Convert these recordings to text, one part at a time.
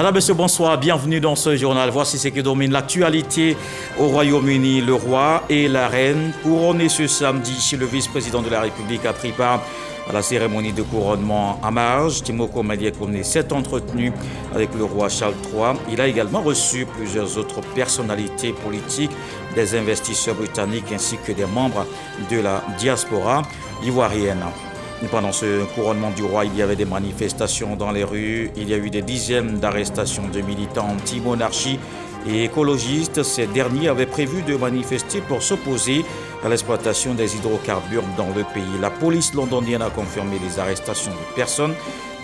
Madame, Monsieur, bonsoir, bienvenue dans ce journal. Voici ce qui domine l'actualité au Royaume-Uni. Le roi et la reine couronnés ce samedi. Le vice-président de la République a pris part à la cérémonie de couronnement à Marge. Timoko Madiekone s'est entretenu avec le roi Charles III. Il a également reçu plusieurs autres personnalités politiques, des investisseurs britanniques ainsi que des membres de la diaspora ivoirienne. Pendant ce couronnement du roi, il y avait des manifestations dans les rues. Il y a eu des dizaines d'arrestations de militants anti-monarchie et écologistes. Ces derniers avaient prévu de manifester pour s'opposer à l'exploitation des hydrocarbures dans le pays. La police londonienne a confirmé les arrestations de personnes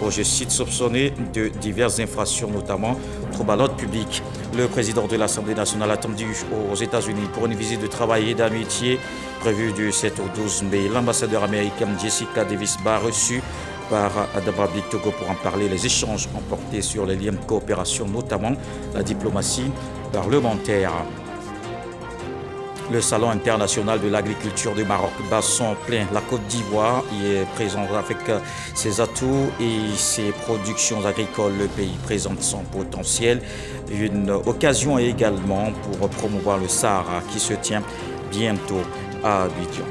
pour, je cite, soupçonner de diverses infractions, notamment troubles à l'ordre public. Le président de l'Assemblée nationale attendu aux États-Unis pour une visite de travail et d'amitié prévue du 7 au 12 mai. L'ambassadeur américaine Jessica Davis-Barr reçue par Adama Togo pour en parler. Les échanges ont porté sur les liens de coopération, notamment la diplomatie parlementaire. Le Salon international de l'agriculture du Maroc bat son plein. La Côte d'Ivoire y est présente avec ses atouts et ses productions agricoles. Le pays présente son potentiel. Une occasion également pour promouvoir le Sahara qui se tient bientôt à Abidjan.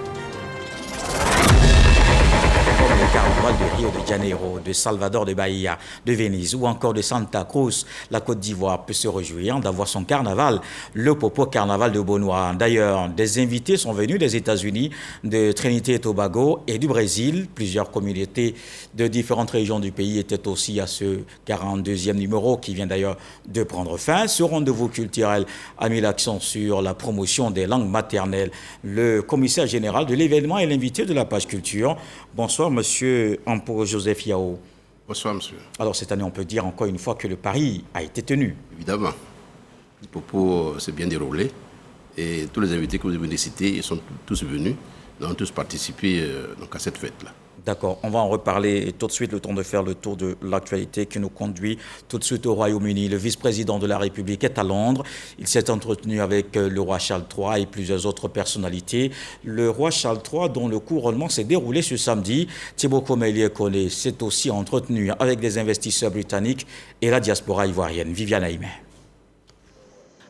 Le carnaval de Rio de Janeiro, de Salvador de Bahia, de Venise ou encore de Santa Cruz, la Côte d'Ivoire peut se réjouir d'avoir son carnaval, le Popo Carnaval de Beaunois. D'ailleurs, des invités sont venus des États-Unis, de Trinité et Tobago et du Brésil. Plusieurs communautés de différentes régions du pays étaient aussi à ce 42e numéro qui vient d'ailleurs de prendre fin. Ce rendez-vous culturel a mis l'accent sur la promotion des langues maternelles. Le commissaire général de l'événement est l'invité de la page culture. Bonsoir, Monsieur Ampo Joseph Yao. Bonsoir, monsieur. Alors, cette année, on peut dire encore une fois que le pari a été tenu. Évidemment. Le propos s'est bien déroulé et tous les invités que vous venez de citer, ils sont tous venus, ils ont tous participé à cette fête-là. D'accord, on va en reparler tout de suite, le temps de faire le tour de l'actualité qui nous conduit tout de suite au Royaume-Uni. Le vice-président de la République est à Londres. Il s'est entretenu avec le roi Charles III et plusieurs autres personnalités. Le roi Charles III, dont le couronnement s'est déroulé ce samedi, Timoko Madiekone s'est aussi entretenu avec des investisseurs britanniques et la diaspora ivoirienne. Viviane Aïmé.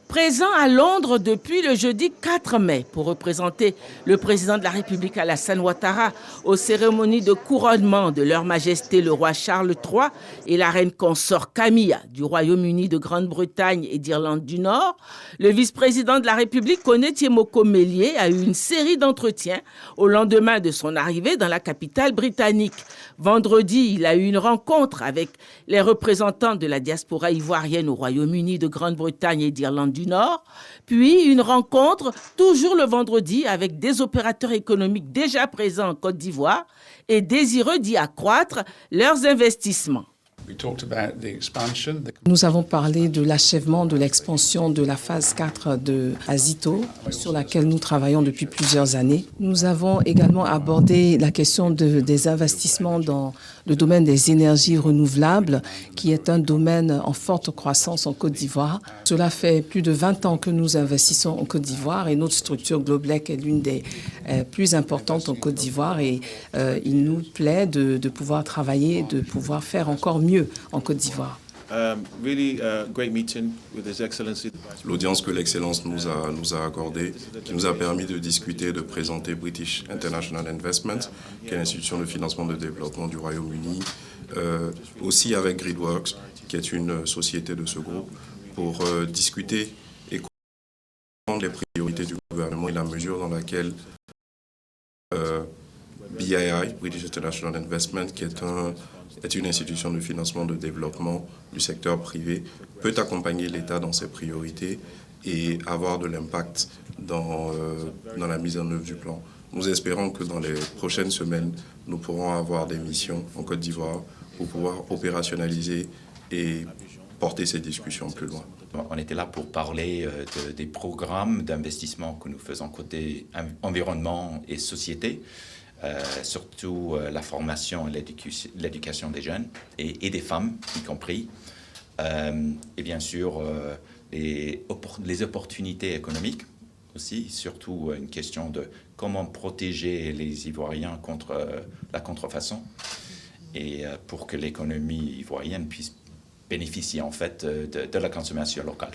Présent à Londres depuis le jeudi 4 mai pour représenter le président de la République Alassane Ouattara aux cérémonies de couronnement de leur majesté le roi Charles III et la reine consort Camilla du Royaume-Uni de Grande-Bretagne et d'Irlande du Nord, le vice-président de la République Timoko Madiekone a eu une série d'entretiens au lendemain de son arrivée dans la capitale britannique. Vendredi, il a eu une rencontre avec les représentants de la diaspora ivoirienne au Royaume-Uni de Grande-Bretagne et d'Irlande du Nord, puis une rencontre toujours le vendredi avec des opérateurs économiques déjà présents en Côte d'Ivoire et désireux d'y accroître leurs investissements. Nous avons parlé de l'achèvement de l'expansion de la phase 4 de Azito, sur laquelle nous travaillons depuis plusieurs années. Nous avons également abordé la question des investissements dans le domaine des énergies renouvelables, qui est un domaine en forte croissance en Côte d'Ivoire. Cela fait plus de 20 ans que nous investissons en Côte d'Ivoire et notre structure Globelec est l'une des plus importantes en Côte d'Ivoire et il nous plaît de pouvoir travailler, de pouvoir faire encore mieux en Côte d'Ivoire. L'audience que l'Excellence nous a accordée, qui nous a permis de discuter et de présenter British International Investment, qui est l'institution de financement de développement du Royaume-Uni, aussi avec Gridworks, qui est une société de ce groupe, pour discuter et comprendre les priorités du gouvernement et la mesure dans laquelle BII, British International Investment, qui est une institution de financement de développement du secteur privé, peut accompagner l'État dans ses priorités et avoir de l'impact dans la mise en œuvre du plan. Nous espérons que dans les prochaines semaines, nous pourrons avoir des missions en Côte d'Ivoire pour pouvoir opérationnaliser et porter ces discussions plus loin. On était là pour parler des programmes d'investissement que nous faisons côté environnement et société. Surtout la formation et l'éducation des jeunes et des femmes, y compris. Et bien sûr, les opportunités économiques aussi, surtout une question de comment protéger les Ivoiriens contre la contrefaçon et pour que l'économie ivoirienne puisse bénéficient en fait de la consommation locale.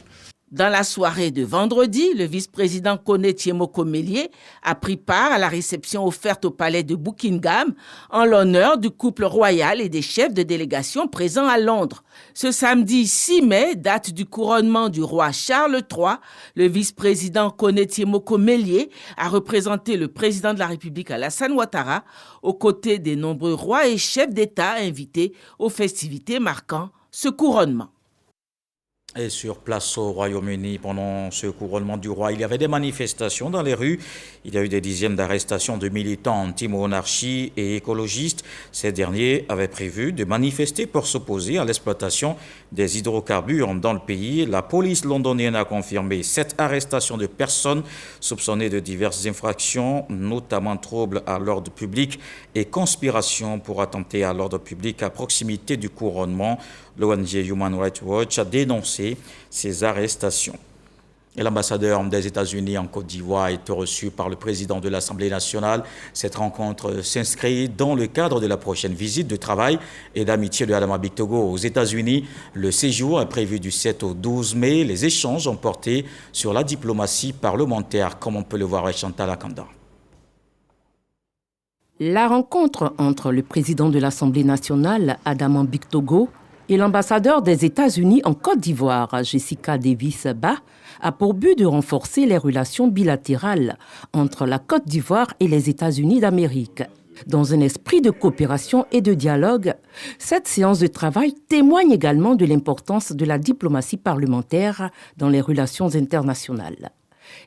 Dans la soirée de vendredi, le vice-président Kone Thiemoko-Mélié a pris part à la réception offerte au palais de Buckingham en l'honneur du couple royal et des chefs de délégation présents à Londres. Ce samedi 6 mai, date du couronnement du roi Charles III, le vice-président Kone Thiemoko-Mélié a représenté le président de la République Alassane Ouattara aux côtés des nombreux rois et chefs d'État invités aux festivités marquant ce couronnement. Et sur place au Royaume-Uni, pendant ce couronnement du roi, il y avait des manifestations dans les rues. Il y a eu des dizaines d'arrestations de militants anti-monarchie et écologistes. Ces derniers avaient prévu de manifester pour s'opposer à l'exploitation des hydrocarbures dans le pays. La police londonienne a confirmé 7 arrestations de personnes soupçonnées de diverses infractions, notamment troubles à l'ordre public et conspiration pour attenter à l'ordre public à proximité du couronnement. L'ONG Human Rights Watch a dénoncé ces arrestations. Et l'ambassadeur des États-Unis en Côte d'Ivoire a été reçu par le président de l'Assemblée nationale. Cette rencontre s'inscrit dans le cadre de la prochaine visite de travail et d'amitié de Adama Bictogo aux États-Unis. Le séjour est prévu du 7 au 12 mai. Les échanges ont porté sur la diplomatie parlementaire, comme on peut le voir avec Chantal Akanda. La rencontre entre le président de l'Assemblée nationale, Adama Bictogo, et l'ambassadeur des États-Unis en Côte d'Ivoire, Jessica Davis-Ba, a pour but de renforcer les relations bilatérales entre la Côte d'Ivoire et les États-Unis d'Amérique. Dans un esprit de coopération et de dialogue, cette séance de travail témoigne également de l'importance de la diplomatie parlementaire dans les relations internationales.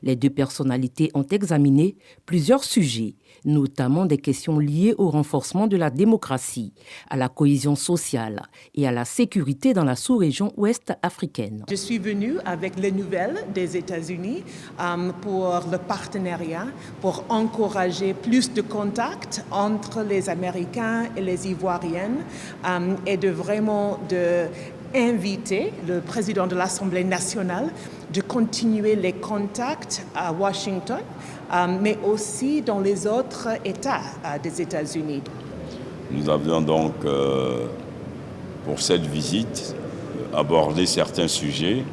Les deux personnalités ont examiné plusieurs sujets, notamment des questions liées au renforcement de la démocratie, à la cohésion sociale et à la sécurité dans la sous-région ouest africaine. Je suis venue avec les nouvelles des États-Unis pour le partenariat, pour encourager plus de contacts entre les Américains et les Ivoiriennes et de vraiment inviter le président de l'Assemblée nationale de continuer les contacts à Washington, mais aussi dans les autres États des États-Unis. Nous avions donc, pour cette visite, abordé certains sujets,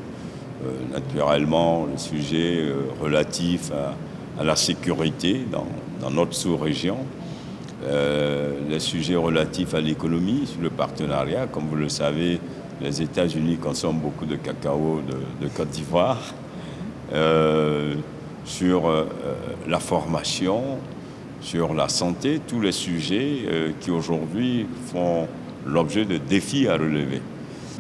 naturellement le sujet relatif à la sécurité dans notre sous-région, les sujets relatifs à l'économie, le partenariat, comme vous le savez, les États-Unis consomment beaucoup de cacao de Côte d'Ivoire, sur la formation, sur la santé, tous les sujets qui aujourd'hui font l'objet de défis à relever.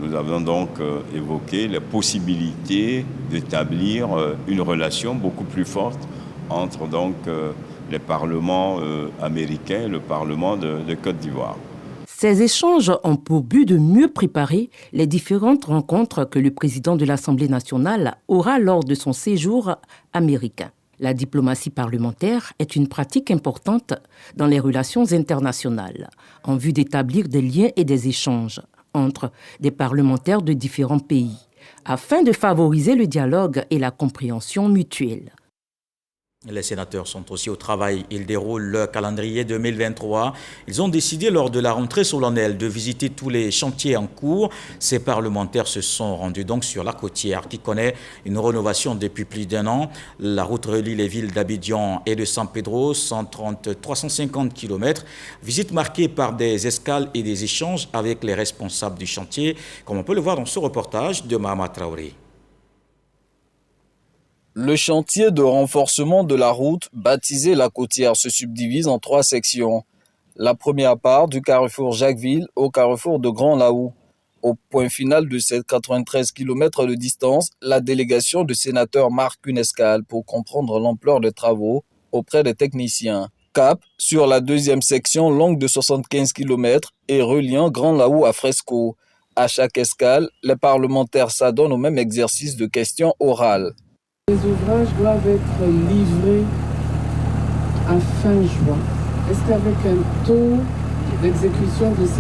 Nous avons donc évoqué les possibilités d'établir une relation beaucoup plus forte entre donc les parlements américains et le Parlement de Côte d'Ivoire. Ces échanges ont pour but de mieux préparer les différentes rencontres que le président de l'Assemblée nationale aura lors de son séjour américain. La diplomatie parlementaire est une pratique importante dans les relations internationales, en vue d'établir des liens et des échanges entre des parlementaires de différents pays, afin de favoriser le dialogue et la compréhension mutuelle. Les sénateurs sont aussi au travail. Ils déroulent leur calendrier 2023. Ils ont décidé lors de la rentrée solennelle de visiter tous les chantiers en cours. Ces parlementaires se sont rendus donc sur la côtière qui connaît une rénovation depuis plus d'1 an. La route relie les villes d'Abidjan et de San Pedro, 350 km. Visite marquée par des escales et des échanges avec les responsables du chantier, comme on peut le voir dans ce reportage de Mahama Traoré. Le chantier de renforcement de la route, baptisé La Côtière, se subdivise en 3 sections. La première part du carrefour Jacquesville au carrefour de Grand Laou. Au point final de ces 93 km de distance, la délégation de sénateurs marque une escale pour comprendre l'ampleur des travaux auprès des techniciens. Cap sur la deuxième section longue de 75 km et reliant Grand Laou à Fresco. À chaque escale, les parlementaires s'adonnent au même exercice de questions orales. Les ouvrages doivent être livrés à fin juin. Est-ce qu'avec un taux d'exécution de 55%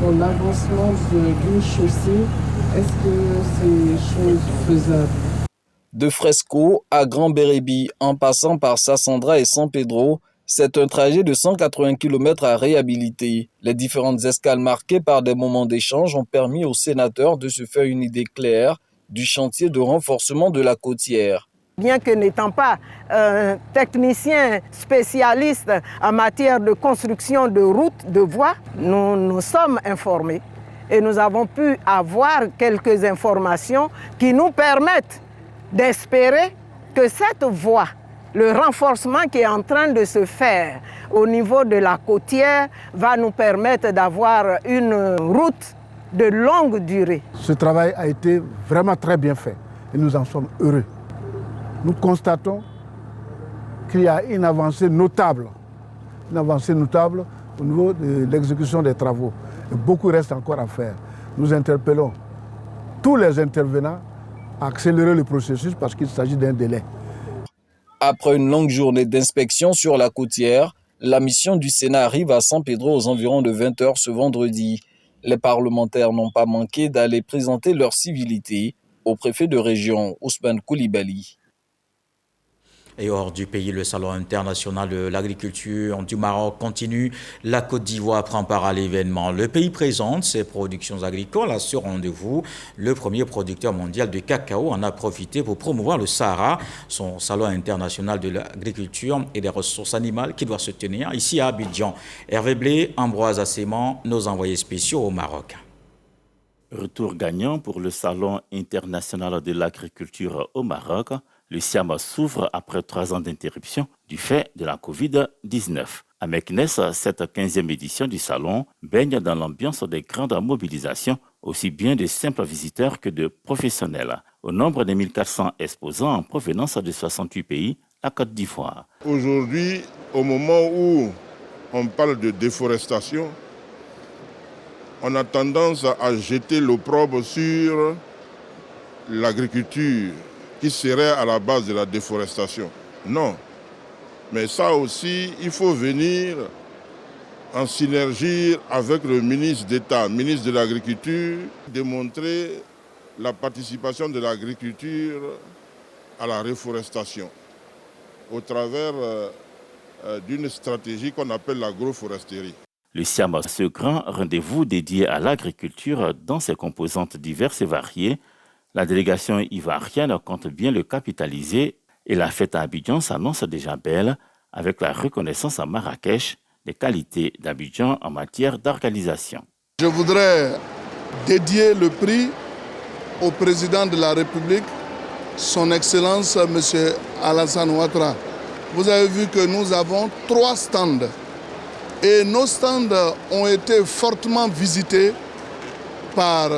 pour l'avancement d'une chaussée, est-ce que c'est une chose faisable? De Fresco à Grand Bérébi, en passant par Sassandra et San Pedro, C'est un trajet de 180 km à réhabiliter. Les différentes escales marquées par des moments d'échange ont permis aux sénateurs de se faire une idée claire du chantier de renforcement de la côtière. Bien que n'étant pas technicien spécialiste en matière de construction de routes, de voies, nous sommes informés et nous avons pu avoir quelques informations qui nous permettent d'espérer que cette voie, le renforcement qui est en train de se faire au niveau de la côtière va nous permettre d'avoir une route de longue durée. Ce travail a été vraiment très bien fait et nous en sommes heureux. Nous constatons qu'il y a une avancée notable au niveau de l'exécution des travaux. Et beaucoup reste encore à faire. Nous interpellons tous les intervenants à accélérer le processus parce qu'il s'agit d'un délai. Après une longue journée d'inspection sur la côtière, la mission du Sénat arrive à San Pedro aux environs de 20h ce vendredi. Les parlementaires n'ont pas manqué d'aller présenter leur civilité au préfet de région, Ousmane Koulibaly. Et hors du pays, le Salon international de l'agriculture du Maroc continue. La Côte d'Ivoire prend part à l'événement. Le pays présente ses productions agricoles à ce rendez-vous. Le premier producteur mondial de cacao en a profité pour promouvoir le Sahara, son Salon international de l'agriculture et des ressources animales qui doit se tenir ici à Abidjan. Hervé Blé, Ambroise Asséman, nos envoyés spéciaux au Maroc. Retour gagnant pour le Salon international de l'agriculture au Maroc. Le Siam s'ouvre après 3 ans d'interruption du fait de la Covid-19. À Meknès, cette 15e édition du salon baigne dans l'ambiance des grandes mobilisations, aussi bien de simples visiteurs que de professionnels. Au nombre de 1400 exposants en provenance de 68 pays, la Côte d'Ivoire. Aujourd'hui, au moment où on parle de déforestation, on a tendance à jeter l'opprobre sur l'agriculture qui serait à la base de la déforestation. Non. Mais ça aussi, il faut venir en synergie avec le ministre d'État, ministre de l'Agriculture, démontrer la participation de l'agriculture à la reforestation au travers d'une stratégie qu'on appelle l'agroforesterie. Le Siam, ce grand rendez-vous dédié à l'agriculture dans ses composantes diverses et variées, la délégation ivoirienne compte bien le capitaliser et la fête à Abidjan s'annonce déjà belle avec la reconnaissance à Marrakech des qualités d'Abidjan en matière d'organisation. Je voudrais dédier le prix au président de la République, son Excellence M. Alassane Ouattara. Vous avez vu que nous avons 3 stands et nos stands ont été fortement visités par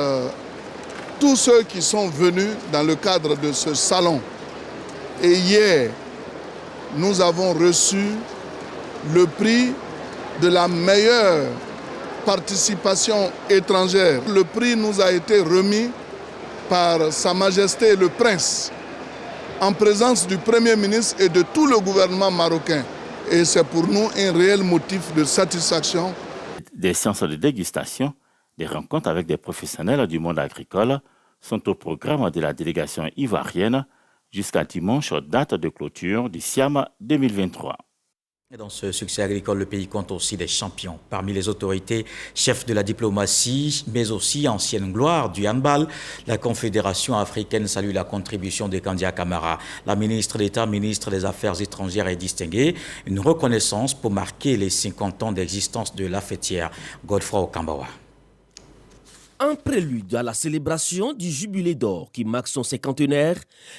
tous ceux qui sont venus dans le cadre de ce salon. Et hier, nous avons reçu le prix de la meilleure participation étrangère. Le prix nous a été remis par Sa Majesté le Prince, en présence du Premier ministre et de tout le gouvernement marocain. Et c'est pour nous un réel motif de satisfaction. Des séances de dégustation, des rencontres avec des professionnels du monde agricole sont au programme de la délégation ivoirienne jusqu'à dimanche, date de clôture du Siam 2023. Et dans ce succès agricole, le pays compte aussi des champions. Parmi les autorités, chefs de la diplomatie, mais aussi ancienne gloire du handball, la Confédération africaine salue la contribution de Kandia Camara. La ministre d'État, ministre des Affaires étrangères, est distinguée. Une reconnaissance pour marquer les 50 ans d'existence de la fêtière. Godefroy Okambawa. En prélude à la célébration du Jubilé d'or qui marque son cinquantenaire,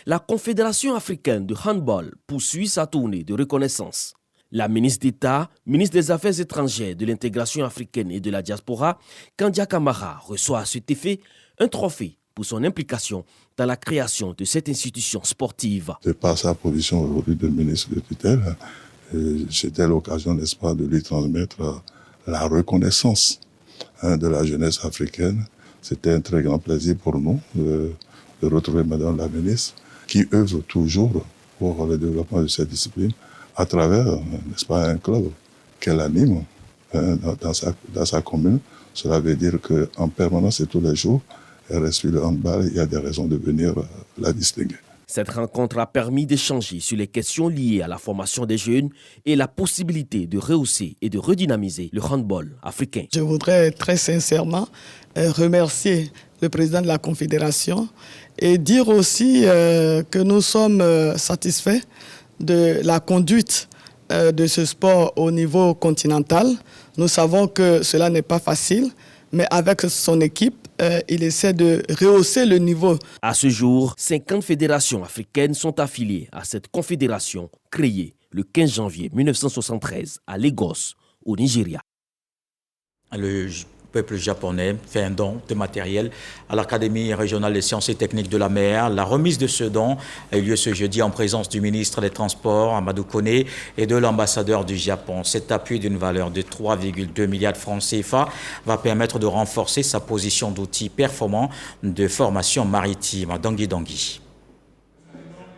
la Confédération africaine de handball poursuit sa tournée de reconnaissance. La ministre d'État, ministre des Affaires étrangères, de l'intégration africaine et de la diaspora, Kandia Camara, reçoit à cet effet un trophée pour son implication dans la création de cette institution sportive. De par sa position aujourd'hui de ministre de tutelle, c'était l'occasion, n'est-ce pas, de lui transmettre la reconnaissance de la jeunesse africaine. C'était un très grand plaisir pour nous de retrouver Madame la ministre qui œuvre toujours pour le développement de cette discipline à travers, n'est-ce pas, un club qu'elle anime dans sa commune. Cela veut dire qu'en permanence et tous les jours, elle respire le handball et il y a des raisons de venir la distinguer. Cette rencontre a permis d'échanger sur les questions liées à la formation des jeunes et la possibilité de rehausser et de redynamiser le handball africain. Je voudrais très sincèrement remercier le président de la Confédération et dire aussi que nous sommes satisfaits de la conduite de ce sport au niveau continental. Nous savons que cela n'est pas facile, mais avec son équipe, il essaie de rehausser le niveau. À ce jour, 50 fédérations africaines sont affiliées à cette confédération créée le 15 janvier 1973 à Lagos, au Nigeria. Le peuple japonais fait un don de matériel à l'Académie régionale des sciences et techniques de la mer. La remise de ce don a eu lieu ce jeudi en présence du ministre des Transports, Amadou Kone, et de l'ambassadeur du Japon. Cet appui d'une valeur de 3,2 milliards de francs CFA va permettre de renforcer sa position d'outil performant de formation maritime. Dangui.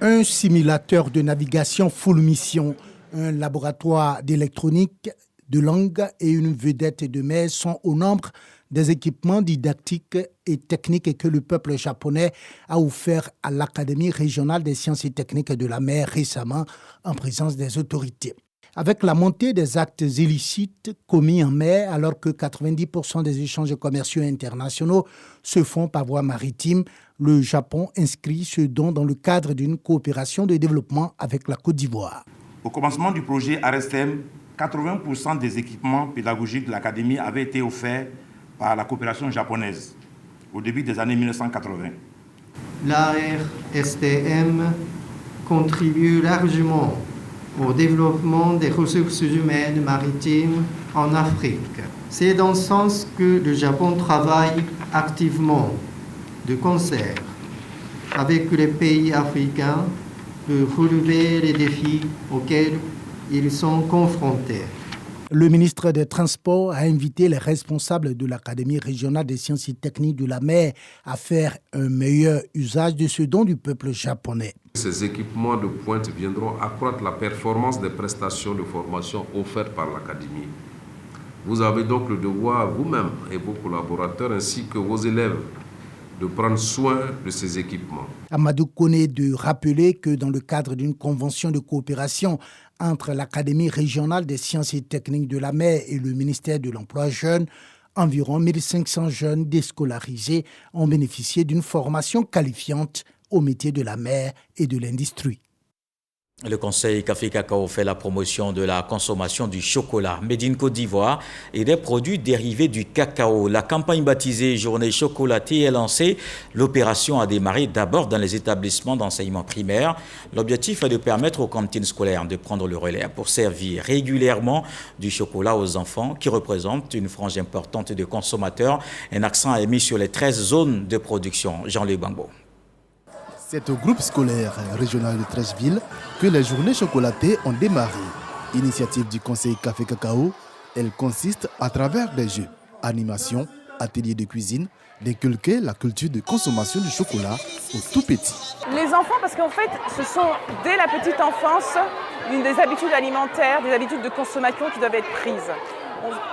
Un simulateur de navigation full mission, un laboratoire d'électronique, de langue et une vedette de mer sont au nombre des équipements didactiques et techniques que le peuple japonais a offert à l'Académie régionale des sciences et techniques de la mer récemment en présence des autorités. Avec la montée des actes illicites commis en mer, alors que 90% des échanges commerciaux internationaux se font par voie maritime, le Japon inscrit ce don dans le cadre d'une coopération de développement avec la Côte d'Ivoire. Au commencement du projet ARSTEM, 80% des équipements pédagogiques de l'Académie avaient été offerts par la coopération japonaise au début des années 1980. L'ARSTM contribue largement au développement des ressources humaines maritimes en Afrique. C'est dans ce sens que le Japon travaille activement de concert avec les pays africains pour relever les défis auxquels ils sont confrontés. Le ministre des Transports a invité les responsables de l'Académie régionale des sciences et techniques de la mer à faire un meilleur usage de ce don du peuple japonais. Ces équipements de pointe viendront accroître la performance des prestations de formation offertes par l'Académie. Vous avez donc le devoir, vous-même et vos collaborateurs, ainsi que vos élèves, de prendre soin de ces équipements. Amadou Kone de rappeler que dans le cadre d'une convention de coopération entre l'Académie régionale des sciences et techniques de la mer et le ministère de l'Emploi jeune, environ 1500 jeunes déscolarisés ont bénéficié d'une formation qualifiante au métier de la mer et de l'industrie. Le Conseil Café Cacao fait la promotion de la consommation du chocolat made in Côte d'Ivoire et des produits dérivés du cacao. La campagne baptisée Journée chocolatée est lancée. L'opération a démarré d'abord dans les établissements d'enseignement primaire. L'objectif est de permettre aux cantines scolaires de prendre le relais pour servir régulièrement du chocolat aux enfants qui représentent une frange importante de consommateurs. Un accent est mis sur les 13 zones de production. Jean-Luc Bangbo. C'est au groupe scolaire régional de 13 villes que les journées chocolatées ont démarré. Initiative du Conseil Café Cacao, elle consiste à travers des jeux, animations, ateliers de cuisine, d'inculquer la culture de consommation du chocolat aux tout petits. Les enfants, parce qu'en fait, ce sont dès la petite enfance une des habitudes alimentaires, des habitudes de consommation qui doivent être prises.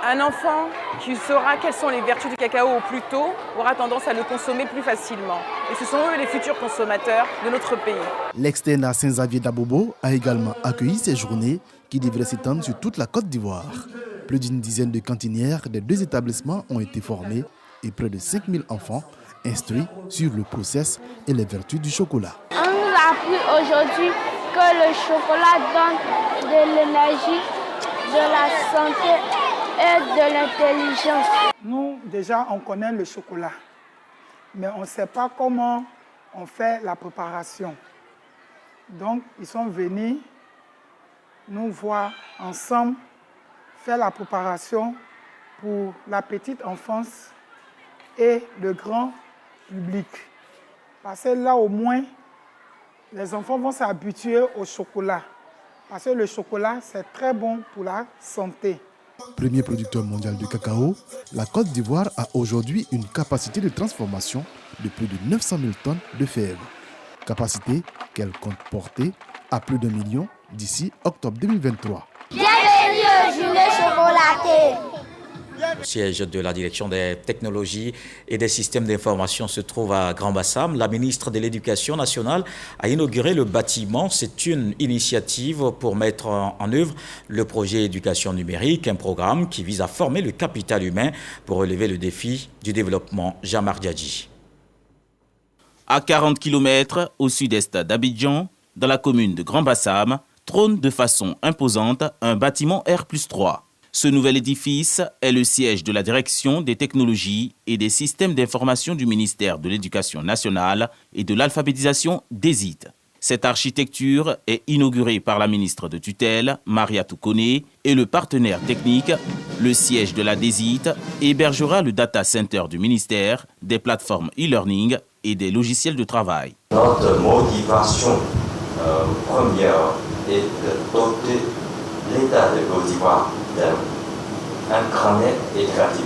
Un enfant qui saura quelles sont les vertus du cacao au plus tôt aura tendance à le consommer plus facilement. Et ce sont eux les futurs consommateurs de notre pays. L'externat Saint-Xavier d'Abobo a également accueilli ces journées qui devraient s'étendre sur toute la Côte d'Ivoire. Plus d'une dizaine de cantinières des deux établissements ont été formés et près de 5000 enfants instruits sur le process et les vertus du chocolat. On nous a appris aujourd'hui que le chocolat donne de l'énergie, de la santé et de l'intelligence. Nous, déjà, on connaît le chocolat, mais on ne sait pas comment on fait la préparation. Donc, ils sont venus nous voir ensemble faire la préparation pour la petite enfance et le grand public. Parce que là, au moins, les enfants vont s'habituer au chocolat. Parce que le chocolat, c'est très bon pour la santé. Premier producteur mondial de cacao, la Côte d'Ivoire a aujourd'hui une capacité de transformation de plus de 900 000 tonnes de fèves. Capacité qu'elle compte porter à plus d'1 million d'ici octobre 2023. Bienvenue aux journées chocolatées. Le siège de la direction des technologies et des systèmes d'information se trouve à Grand-Bassam. La ministre de l'Éducation nationale a inauguré le bâtiment. C'est une initiative pour mettre en œuvre le projet éducation numérique, un programme qui vise à former le capital humain pour relever le défi du développement. Jean-Marc Diadji. À 40 km au sud-est d'Abidjan, dans la commune de Grand-Bassam, trône de façon imposante un bâtiment R+3. Ce nouvel édifice est le siège de la direction des technologies et des systèmes d'information du ministère de l'Éducation nationale et de l'alphabétisation DESIT. Cette architecture est inaugurée par la ministre de tutelle, Mariatou Koné, et le partenaire technique, le siège de la DESIT, hébergera le data center du ministère, des plateformes e-learning et des logiciels de travail. Notre motivation première est de doter l'État de Côte d'Ivoire intranet et créatif,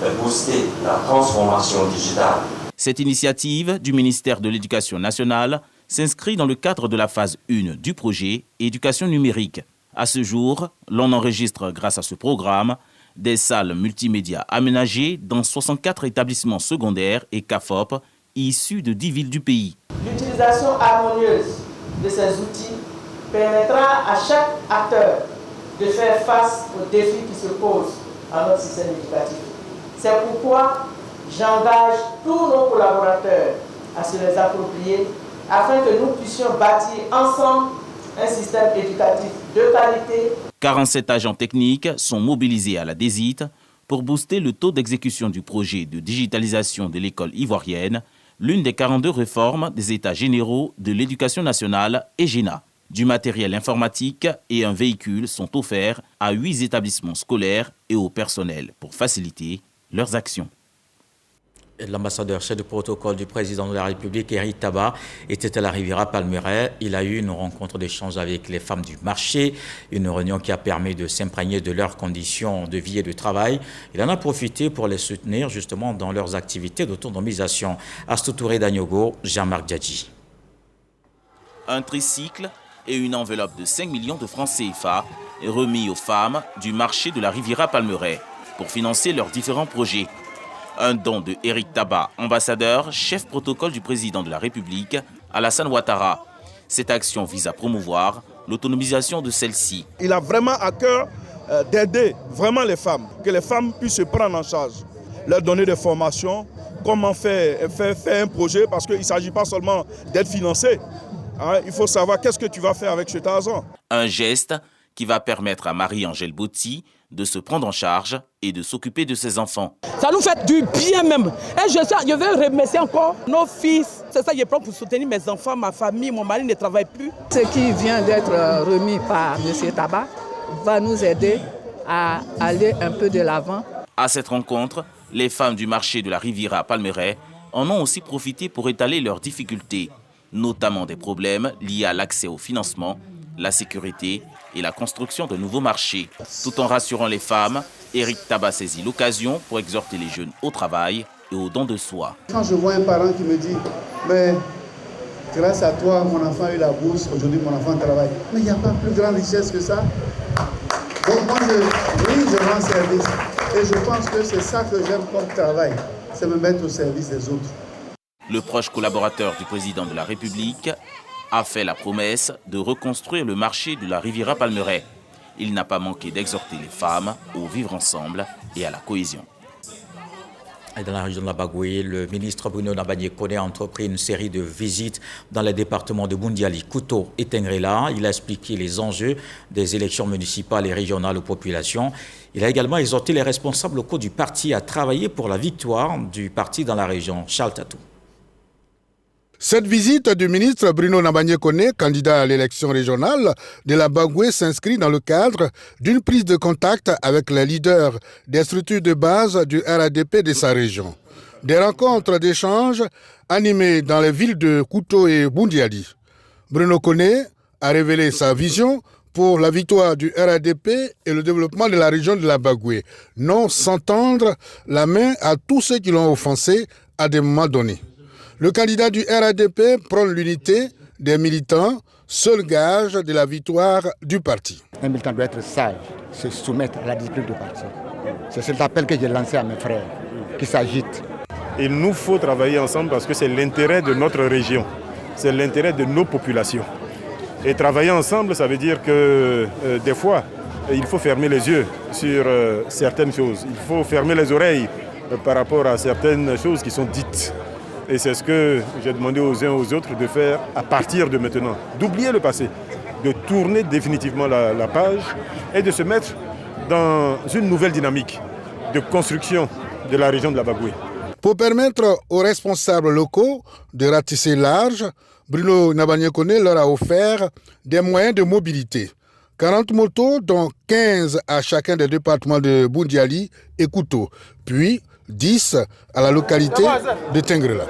de booster la transformation digitale. Cette initiative du ministère de l'Éducation nationale s'inscrit dans le cadre de la phase 1 du projet Éducation numérique. À ce jour, l'on enregistre grâce à ce programme des salles multimédia aménagées dans 64 établissements secondaires et CAFOP issus de 10 villes du pays. L'utilisation harmonieuse de ces outils permettra à chaque acteur de faire face aux défis qui se posent à notre système éducatif. C'est pourquoi j'engage tous nos collaborateurs à se les approprier afin que nous puissions bâtir ensemble un système éducatif de qualité. 47 agents techniques sont mobilisés à la DESIT pour booster le taux d'exécution du projet de digitalisation de l'école ivoirienne, l'une des 42 réformes des États généraux de l'éducation nationale et EGENA. Du matériel informatique et un véhicule sont offerts à 8 établissements scolaires et au personnel pour faciliter leurs actions. L'ambassadeur chef de protocole du président de la République, Eric Taba, était à la Riviera Palmeraie. Il a eu une rencontre d'échange avec les femmes du marché, une réunion qui a permis de s'imprégner de leurs conditions de vie et de travail. Il en a profité pour les soutenir justement dans leurs activités d'autonomisation. Astou Touré Danyogo, Jean-Marc Diadji. Un tricycle et une enveloppe de 5 millions de francs CFA est remis aux femmes du marché de la Riviera Palmeraie pour financer leurs différents projets. Un don de Eric Taba, ambassadeur, chef protocole du président de la République, Alassane Ouattara. Cette action vise à promouvoir l'autonomisation de celles-ci. Il a vraiment à cœur d'aider vraiment les femmes, que les femmes puissent se prendre en charge, leur donner des formations, comment faire un projet, parce qu'il ne s'agit pas seulement d'être financé. Il faut savoir qu'est-ce que tu vas faire avec cet argent. Un geste qui va permettre à Marie-Angèle Botti de se prendre en charge et de s'occuper de ses enfants. Ça nous fait du bien même. Et je veux remercier encore nos fils. C'est ça que je prends pour soutenir mes enfants, ma famille, mon mari ne travaille plus. Ce qui vient d'être remis par M. Taba va nous aider à aller un peu de l'avant. À cette rencontre, les femmes du marché de la Riviera Palmeraie en ont aussi profité pour étaler leurs difficultés, notamment des problèmes liés à l'accès au financement, la sécurité et la construction de nouveaux marchés. Tout en rassurant les femmes, Eric Taba saisit l'occasion pour exhorter les jeunes au travail et au don de soi. Quand je vois un parent qui me dit « Mais grâce à toi, mon enfant a eu la bourse, aujourd'hui mon enfant travaille. » Mais il n'y a pas plus grande richesse que ça. Donc moi, je rends service. Et je pense que c'est ça que j'aime comme travail, c'est me mettre au service des autres. Le proche collaborateur du président de la République a fait la promesse de reconstruire le marché de la Riviera Palmeraie. Il n'a pas manqué d'exhorter les femmes au vivre ensemble et à la cohésion. Et dans la région de la Bagoué, le ministre Bruno Nabagné-Koné a entrepris une série de visites dans les départements de Boundiali, Kouto et Tengrela. Il a expliqué les enjeux des élections municipales et régionales aux populations. Il a également exhorté les responsables locaux du parti à travailler pour la victoire du parti dans la région. Charles Tatou. Cette visite du ministre Bruno Nabagné-Koné, candidat à l'élection régionale de la Bagoué, s'inscrit dans le cadre d'une prise de contact avec les leaders des structures de base du RADP de sa région. Des rencontres d'échange animées dans les villes de Kouto et Boundiali. Bruno Koné a révélé sa vision pour la victoire du RADP et le développement de la région de la Bagoué, non sans tendre la main à tous ceux qui l'ont offensé à des moments donnés. Le candidat du RADP prône l'unité des militants, seul gage de la victoire du parti. Un militant doit être sage, se soumettre à la discipline du parti. C'est cet appel que j'ai lancé à mes frères qui s'agitent. Il nous faut travailler ensemble parce que c'est l'intérêt de notre région, c'est l'intérêt de nos populations. Et travailler ensemble, ça veut dire que des fois, il faut fermer les yeux sur certaines choses. Il faut fermer les oreilles par rapport à certaines choses qui sont dites. Et c'est ce que j'ai demandé aux uns aux autres de faire à partir de maintenant. D'oublier le passé, de tourner définitivement la page et de se mettre dans une nouvelle dynamique de construction de la région de la Bagoué. Pour permettre aux responsables locaux de ratisser large, Bruno Nabagné Koné leur a offert des moyens de mobilité. 40 motos, dont 15 à chacun des départements de Boundiali et Kouto, puis 10 à la localité de Tengrela.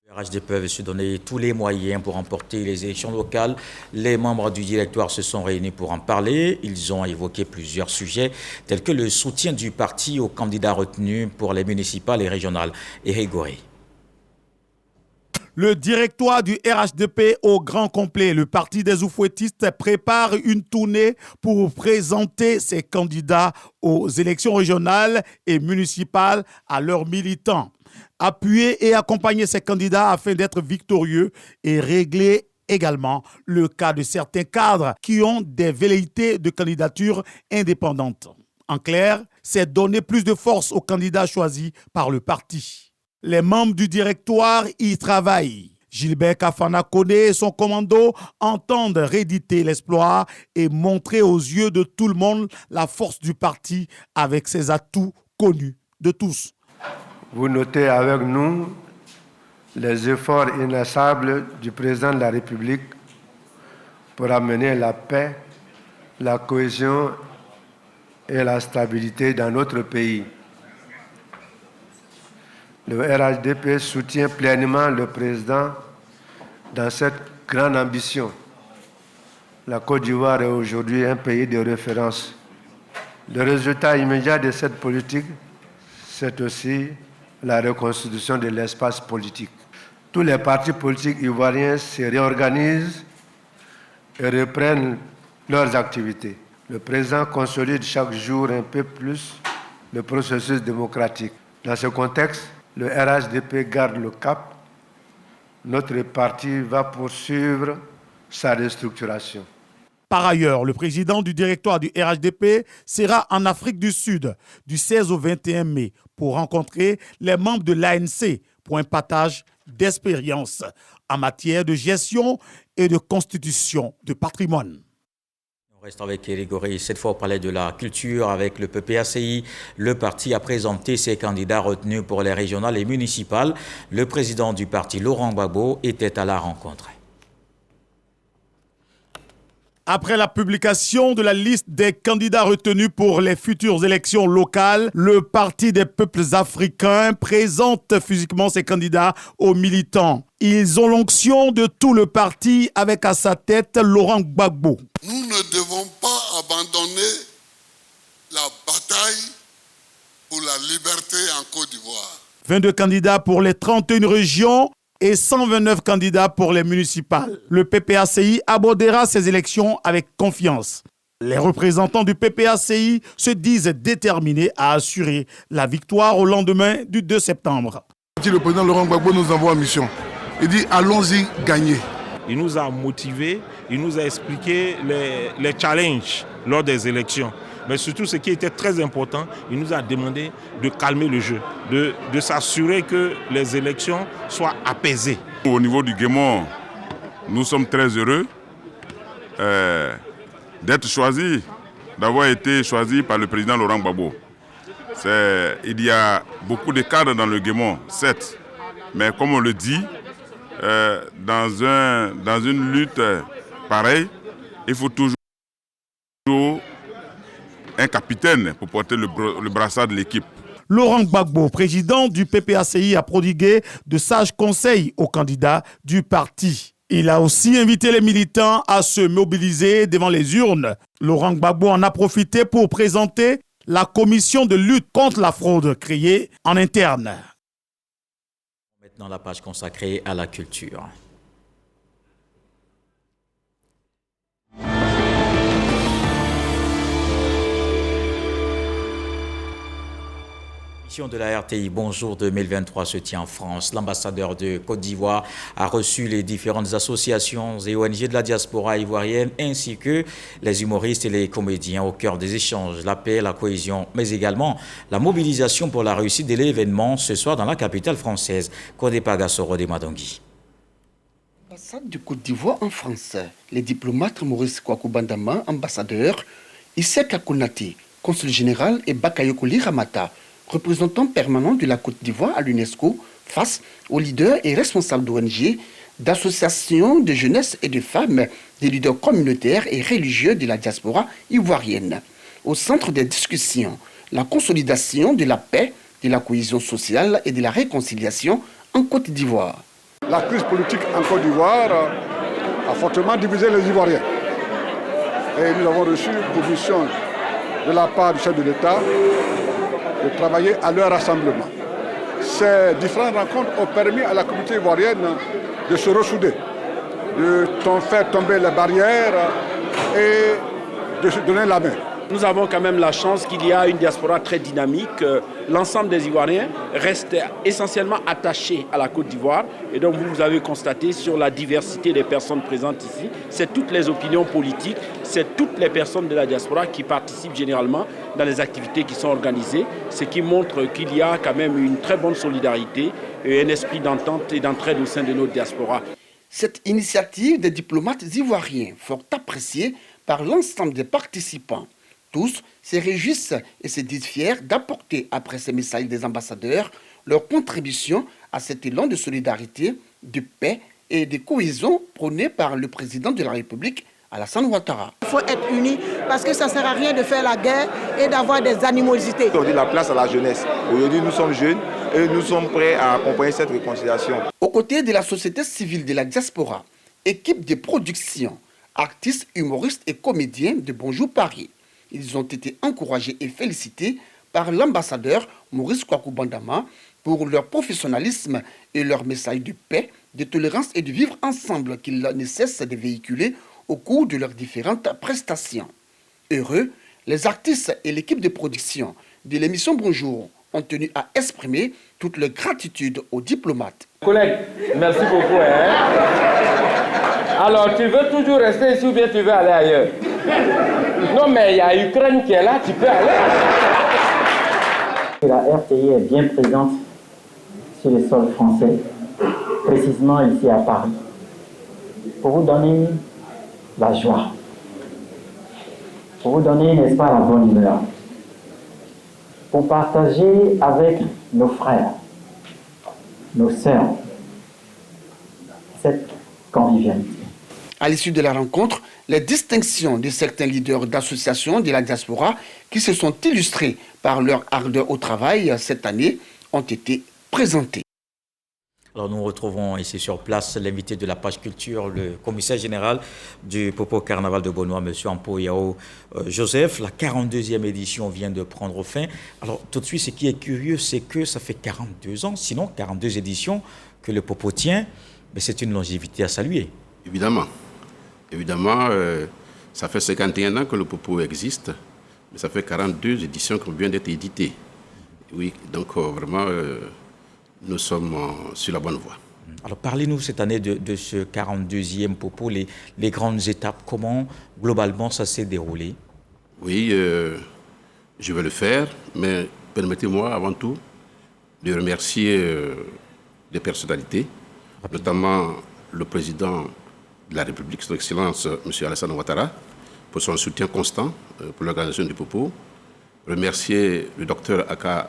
Les RHD peuvent se donner tous les moyens pour remporter les élections locales. Les membres du directoire se sont réunis pour en parler. Ils ont évoqué plusieurs sujets, tels que le soutien du parti aux candidats retenus pour les municipales et régionales. Éric Goré. Le directoire du RHDP au grand complet, le parti des oufouettistes prépare une tournée pour présenter ses candidats aux élections régionales et municipales à leurs militants. Appuyer et accompagner ces candidats afin d'être victorieux et régler également le cas de certains cadres qui ont des velléités de candidature indépendantes. En clair, c'est donner plus de force aux candidats choisis par le parti. Les membres du directoire y travaillent. Gilbert Kafana Koné et son commando entendent rééditer l'espoir et montrer aux yeux de tout le monde la force du parti avec ses atouts connus de tous. Vous notez avec nous les efforts inlassables du président de la République pour amener la paix, la cohésion et la stabilité dans notre pays. Le RHDP soutient pleinement le président dans cette grande ambition. La Côte d'Ivoire est aujourd'hui un pays de référence. Le résultat immédiat de cette politique, c'est aussi la reconstitution de l'espace politique. Tous les partis politiques ivoiriens se réorganisent et reprennent leurs activités. Le président consolide chaque jour un peu plus le processus démocratique. Dans ce contexte, le RHDP garde le cap. Notre parti va poursuivre sa restructuration. Par ailleurs, le président du directoire du RHDP sera en Afrique du Sud du 16 au 21 mai pour rencontrer les membres de l'ANC pour un partage d'expériences en matière de gestion et de constitution de patrimoine. On reste avec Éric Goré. Cette fois, on parlait de la culture avec le PPACI. Le parti a présenté ses candidats retenus pour les régionales et municipales. Le président du parti, Laurent Gbagbo, était à la rencontre. Après la publication de la liste des candidats retenus pour les futures élections locales, le Parti des peuples africains présente physiquement ses candidats aux militants. Ils ont l'onction de tout le parti avec à sa tête Laurent Gbagbo. Nous ne devons pas abandonner la bataille pour la liberté en Côte d'Ivoire. 22 candidats pour les 31 régions et 129 candidats pour les municipales. Le PPACI abordera ces élections avec confiance. Les représentants du PPACI se disent déterminés à assurer la victoire au lendemain du 2 septembre. Le président Laurent Gbagbo nous envoie en mission. Il dit allons-y gagner. Il nous a motivés, il nous a expliqué les challenges lors des élections. Mais surtout, ce qui était très important, il nous a demandé de calmer le jeu, de s'assurer que les élections soient apaisées. Au niveau du Guémon, nous sommes très heureux d'être choisis, d'avoir été choisis par le président Laurent Gbagbo. Il y a beaucoup de cadres dans le Guémon, certes, mais comme on le dit, dans une lutte pareille, il faut toujours un capitaine pour porter le brassard de l'équipe. Laurent Gbagbo, président du PPACI, a prodigué de sages conseils aux candidats du parti. Il a aussi invité les militants à se mobiliser devant les urnes. Laurent Gbagbo en a profité pour présenter la commission de lutte contre la fraude créée en interne. Maintenant, la page consacrée à la culture. De la RTI Bonjour 2023 se tient en France. L'ambassadeur de Côte d'Ivoire a reçu les différentes associations et ONG de la diaspora ivoirienne ainsi que les humoristes et les comédiens au cœur des échanges, la paix, la cohésion, mais également la mobilisation pour la réussite de l'événement ce soir dans la capitale française. Kodé Pagasoro de Madangui. L'ambassade de Côte d'Ivoire en France, les diplomates Maurice Kwaku Bandama, ambassadeur, Issek Akonate, consul général et Bakayoko Liramata, représentant permanent de la Côte d'Ivoire à l'UNESCO, face aux leaders et responsables d'ONG, d'associations de jeunesse et de femmes, des leaders communautaires et religieux de la diaspora ivoirienne. Au centre des discussions, la consolidation de la paix, de la cohésion sociale et de la réconciliation en Côte d'Ivoire. La crise politique en Côte d'Ivoire a fortement divisé les Ivoiriens. Et nous avons reçu une commission de la part du chef de l'État de travailler à leur rassemblement. Ces différentes rencontres ont permis à la communauté ivoirienne de se ressouder, de faire tomber les barrières et de se donner la main. Nous avons quand même la chance qu'il y a une diaspora très dynamique. L'ensemble des Ivoiriens restent essentiellement attachés à la Côte d'Ivoire. Et donc vous avez constaté sur la diversité des personnes présentes ici, c'est toutes les opinions politiques, c'est toutes les personnes de la diaspora qui participent généralement dans les activités qui sont organisées, ce qui montre qu'il y a quand même une très bonne solidarité et un esprit d'entente et d'entraide au sein de notre diaspora. Cette initiative des diplomates ivoiriens, fort appréciée par l'ensemble des participants. Tous se réjouissent et se disent fiers d'apporter, après ces messages des ambassadeurs, leur contribution à cet élan de solidarité, de paix et de cohésion prôné par le président de la République, Alassane Ouattara. Il faut être unis parce que ça ne sert à rien de faire la guerre et d'avoir des animosités. Aujourd'hui, la place à la jeunesse. Aujourd'hui, nous sommes jeunes et nous sommes prêts à accompagner cette réconciliation. Aux côtés de la société civile de la diaspora, équipe de production, artistes, humoristes et comédiens de Bonjour Paris, ils ont été encouragés et félicités par l'ambassadeur Maurice Kwaku Bandama pour leur professionnalisme et leur message de paix, de tolérance et de vivre ensemble qu'ils ne cessent de véhiculer au cours de leurs différentes prestations. Heureux, les artistes et l'équipe de production de l'émission Bonjour ont tenu à exprimer toute leur gratitude aux diplomates. Collègues, merci beaucoup. Alors, tu veux toujours rester ici ou bien tu veux aller ailleurs? Non, mais il y a Ukraine qui est là, tu peux aller. La RTI est bien présente sur le sol français, précisément ici à Paris, pour vous donner la joie, pour vous donner, n'est-ce pas, la bonne humeur, pour partager avec nos frères, nos sœurs, cette convivialité. À l'issue de la rencontre, les distinctions de certains leaders d'associations de la diaspora qui se sont illustrés par leur ardeur au travail cette année ont été présentées. Alors nous retrouvons ici sur place l'invité de la page culture, le commissaire général du Popo Carnaval de Beaunois, M. Ampoyao Joseph. La 42e édition vient de prendre fin. Alors tout de suite, ce qui est curieux, c'est que ça fait 42 ans, sinon 42 éditions que le Popo tient, mais c'est une longévité à saluer. Évidemment. Évidemment, ça fait 51 ans que le Popo existe, mais ça fait 42 éditions qui viennent d'être éditées. Oui, donc vraiment, nous sommes sur la bonne voie. Alors parlez-nous cette année de ce 42e Popo, les grandes étapes, comment globalement ça s'est déroulé? Oui, je vais le faire, mais permettez-moi avant tout de remercier des personnalités, notamment le président de la République, son Excellence, M. Alassane Ouattara, pour son soutien constant pour l'organisation du Popo. Remercier le docteur Aka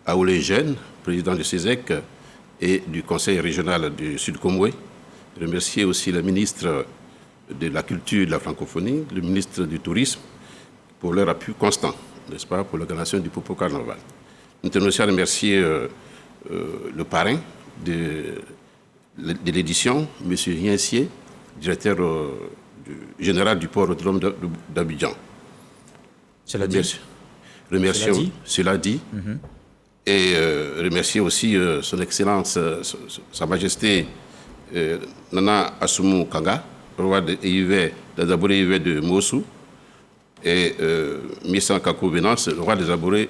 Aoulé Gène, président du CESEC et du Conseil régional du Sud-Comoué. Remercier aussi le ministre de la Culture et de la Francophonie, le ministre du Tourisme, pour leur appui constant, n'est-ce pas, pour l'organisation du Popo Carnaval. Nous tenons aussi à remercier le parrain de l'édition, M. Riensier, directeur général du port autonome d'Abidjan. Cela dit. Remercier, cela dit. Et remercier aussi son Excellence, Sa Majesté Nana Assoumou Kanga, roi d'Azaboré Ivé de Mossou, et Missan Kakou Venance, roi des Aboré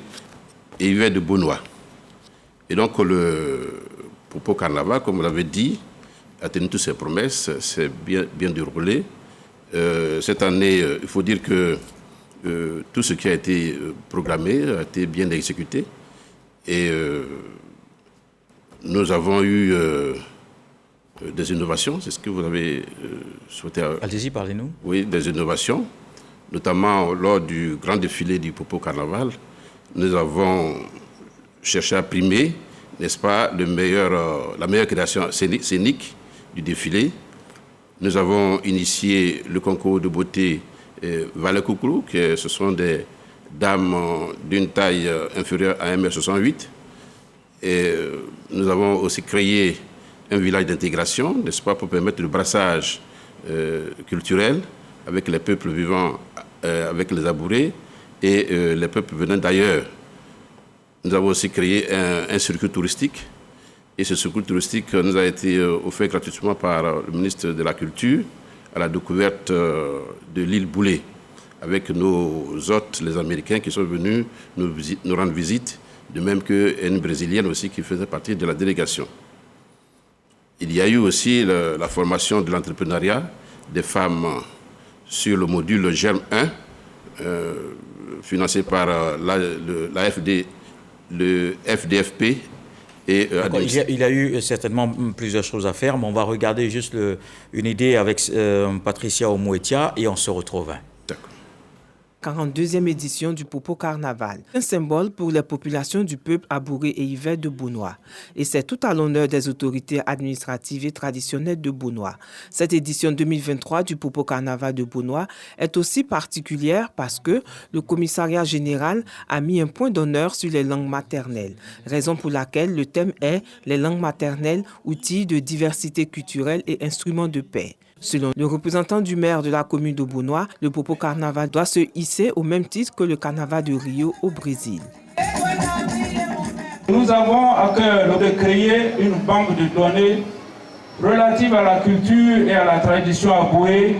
Ivé de Beaunois. Et donc le Popo Carnaval, comme vous l'avez dit, a tenu toutes ses promesses, c'est bien déroulé. Cette année, il faut dire que tout ce qui a été programmé a été bien exécuté. Et nous avons eu des innovations, c'est ce que vous avez souhaité. Allez-y, parlez-nous. Oui, des innovations, notamment lors du grand défilé du Popo Carnaval. Nous avons cherché à primer, n'est-ce pas, la meilleure création scénique du défilé. Nous avons initié le concours de beauté Valet Coucou, ce sont des dames d'une taille inférieure à 1,68 m. Et nous avons aussi créé un village d'intégration, n'est-ce pas, pour permettre le brassage culturel avec les peuples vivant avec les Abourés et les peuples venant d'ailleurs. Nous avons aussi créé un circuit touristique. Et ce circuit touristique nous a été offert gratuitement par le ministre de la Culture à la découverte de l'île Boulé, avec nos hôtes, les Américains, qui sont venus nous rendre visite, de même qu'une Brésilienne aussi qui faisait partie de la délégation. Il y a eu aussi la formation de l'entrepreneuriat des femmes sur le module GERM 1, financé par le FDFP. Et il y a eu certainement plusieurs choses à faire, mais on va regarder juste une idée avec Patricia Omouetia et on se retrouve. D'accord. 42e édition du Popo Carnaval, un symbole pour les populations du peuple abouré et hiver de Bounois. Et c'est tout à l'honneur des autorités administratives et traditionnelles de Bounois. Cette édition 2023 du Popo Carnaval de Bounois est aussi particulière parce que le commissariat général a mis un point d'honneur sur les langues maternelles, raison pour laquelle le thème est les langues maternelles, outils de diversité culturelle et instruments de paix. Selon le représentant du maire de la commune de Bounois, le Popo Carnaval doit se hisser au même titre que le Carnaval de Rio au Brésil. Nous avons à cœur de créer une banque de données relative à la culture et à la tradition abourée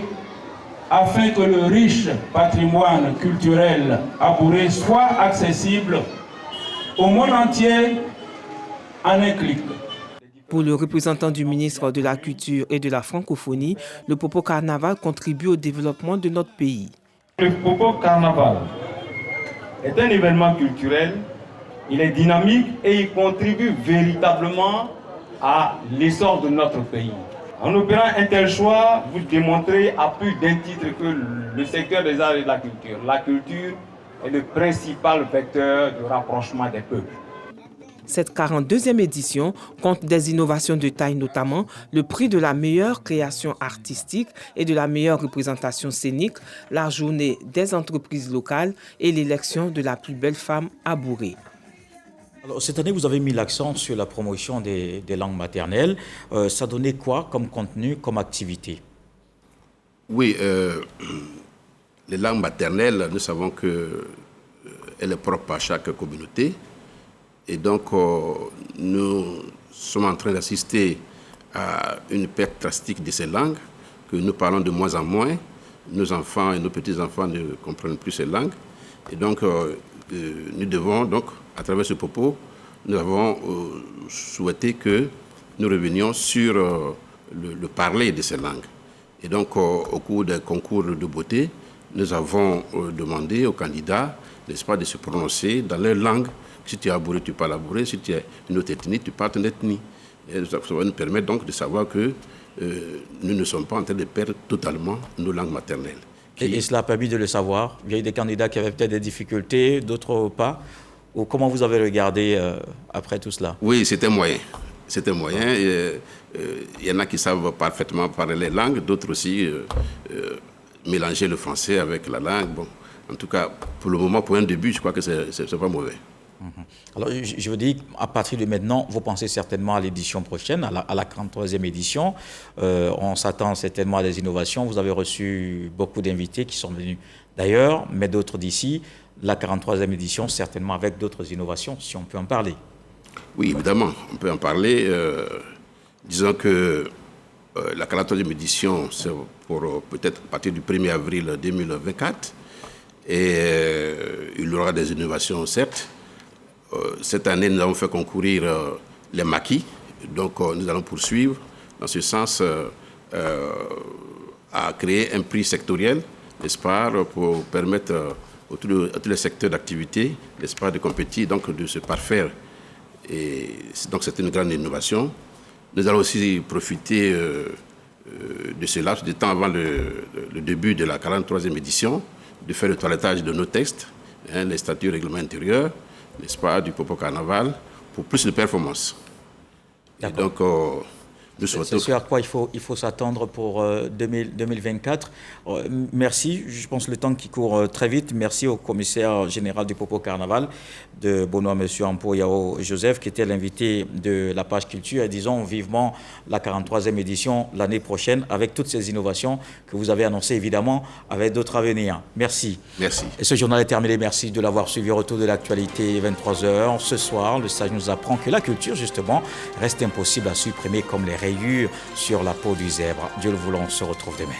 afin que le riche patrimoine culturel abouré soit accessible au monde entier en un clic. Pour le représentant du ministre de la Culture et de la Francophonie, le Popo Carnaval contribue au développement de notre pays. Le Popo Carnaval est un événement culturel, il est dynamique et il contribue véritablement à l'essor de notre pays. En opérant un tel choix, vous démontrez à plus d'un titre que le secteur des arts et de la culture est le principal vecteur de rapprochement des peuples. Cette 42e édition compte des innovations de taille, notamment le prix de la meilleure création artistique et de la meilleure représentation scénique, la journée des entreprises locales et l'élection de la plus belle femme abourée. Alors, cette année, vous avez mis l'accent sur la promotion des langues maternelles. Ça donnait quoi comme contenu, comme activité? Oui, les langues maternelles, nous savons qu'elle est propre à chaque communauté. Et donc, nous sommes en train d'assister à une perte drastique de ces langues, que nous parlons de moins en moins. Nos enfants et nos petits-enfants ne comprennent plus ces langues. Et donc, nous devons, donc, à travers ce propos, nous avons souhaité que nous revenions sur le parler de ces langues. Et donc, au cours des concours de beauté, nous avons demandé aux candidats, n'est-ce pas, de se prononcer dans leur langue. Si tu es abouré, tu parles abouré. Si tu es une autre ethnie, tu parles d'une ethnie. Et ça va nous permettre donc de savoir que nous ne sommes pas en train de perdre totalement nos langues maternelles. Et cela a permis de le savoir. Il y a eu des candidats qui avaient peut-être des difficultés, d'autres pas. Ou comment vous avez regardé après tout cela? Oui, c'était moyen. C'était moyen. Il y en a qui savent parfaitement parler les langues, d'autres aussi mélanger le français avec la langue. Bon, en tout cas, pour le moment, pour un début, je crois que c'est pas mauvais. Alors, je veux dire, à partir de maintenant, vous pensez certainement à l'édition prochaine, à la 43e édition. On s'attend certainement à des innovations. Vous avez reçu beaucoup d'invités qui sont venus d'ailleurs, mais d'autres d'ici. La 43e édition, certainement avec d'autres innovations, si on peut en parler. Oui, évidemment, on peut en parler. Disons que la 43e édition, c'est pour peut-être à partir du 1er avril 2024. Et il y aura des innovations, certes. cette année, nous avons fait concourir les maquis. Donc, nous allons poursuivre dans ce sens à créer un prix sectoriel, n'est-ce pas, pour permettre à tous les secteurs d'activité, n'est-ce pas, de compétir, donc de se parfaire. Et donc, c'est une grande innovation. Nous allons aussi profiter de ce laps de temps avant le début de la 43e édition, de faire le toilettage de nos textes, les statuts règlements intérieurs, n'est-ce pas, du Popo Carnaval, pour plus de performances. Et donc, c'est ce à quoi il faut s'attendre pour 2024. Merci. Je pense le temps qui court très vite. Merci au commissaire général du Popo Carnaval de Benoît, M. Ampo Yao Joseph, qui était l'invité de la page culture. Et disons vivement la 43e édition l'année prochaine avec toutes ces innovations que vous avez annoncées, évidemment, avec d'autres à venir. Merci. Merci. Et ce journal est terminé. Merci de l'avoir suivi. Retour de l'actualité, 23h. Ce soir, le sage nous apprend que la culture, justement, reste impossible à supprimer comme les rayures sur la peau du zèbre. Dieu le voulant, on se retrouve demain.